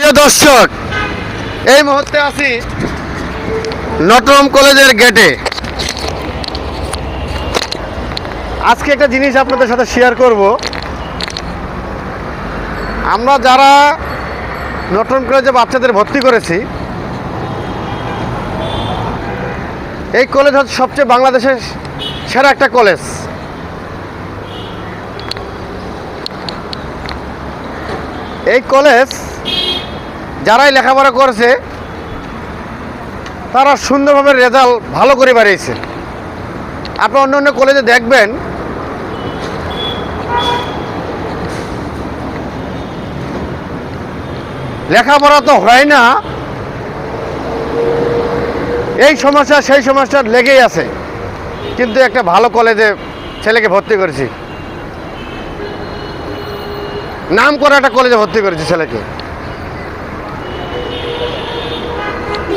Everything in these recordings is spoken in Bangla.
প্রিয় দর্শক, এই মুহূর্তে আছি নটরডেম কলেজের গেটে। আজকে একটা জিনিস আপনাদের সাথে শেয়ার করব। আমরা যারা নটরডেম কলেজে বাচ্চাদের ভর্তি করেছি, এই কলেজ হচ্ছে সবচেয়ে বাংলাদেশের সেরা একটা কলেজ। এই কলেজ যারাই লেখাপড়া করেছে তারা সুন্দরভাবে রেজাল্ট ভালো করে বাড়িয়েছে। আপনি অন্য অন্য কলেজে দেখবেন লেখাপড়া তো হয় না, এই সমস্যা সেই সমস্যা লেগেই আছে, কিন্তু একটা ভালো কলেজে ছেলেকে ভর্তি করেছি, নাম করা একটা কলেজে ভর্তি করেছি ছেলেকে।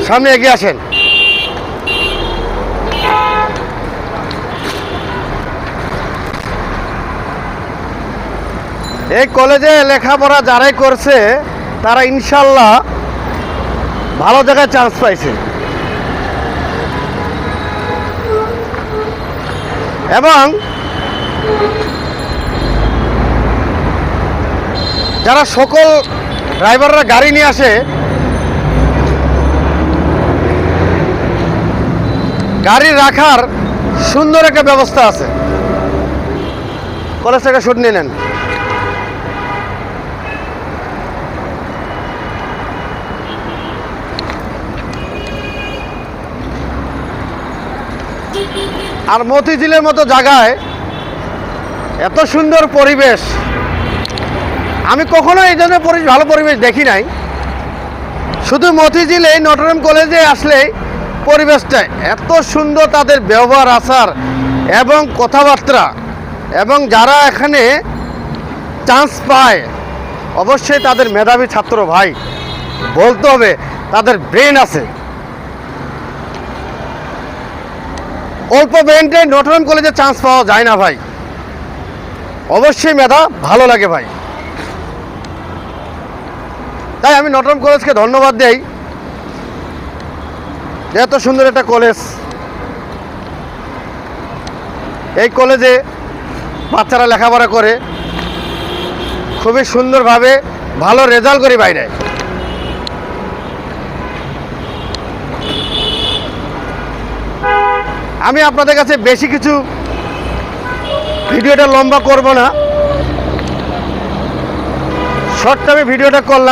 সামনে এগিয়ে আসেন। এই কলেজে লেখাপড়া যারাই করছে তারা ইনশাল্লাহ ভালো জায়গায় চান্স পাইছে, এবং যারা সকল ড্রাইভাররা গাড়ি নিয়ে আসে, গাড়ি রাখার সুন্দর একটা ব্যবস্থা আছে। কলেজ থেকে শুট নিয়ে নেন। আর মতিঝিলের মতো জায়গায় এত সুন্দর পরিবেশ আমি কখনো এই ধরনের ভালো পরিবেশ দেখি নাই। শুধু মতিঝিলে নটরডেম কলেজে আসলে পরিবেশটা এত সুন্দর, তাদের ব্যবহার আচার এবং কথাবার্তা, এবং যারা এখানে চান্স পায় অবশ্যই তাদের মেধাবী ছাত্র ভাই, বলতে হবে তাদের ব্রেন আছে। অল্প ব্রেনটে নটরডেম কলেজে চান্স পাওয়া যায় না ভাই, অবশ্যই মেধা ভালো লাগে ভাই। তাই আমি নটরডেম কলেজকে ধন্যবাদ দেই, এত সুন্দর একটা কলেজ। এই কলেজে বাচ্চারা লেখাপড়া করে খুবই সুন্দরভাবে ভালো রেজাল্ট করে বাইরে। আমি আপনাদের কাছে বেশি কিছু ভিডিওটা লম্বা করব না, শর্ট টাইমে ভিডিওটা করলাম।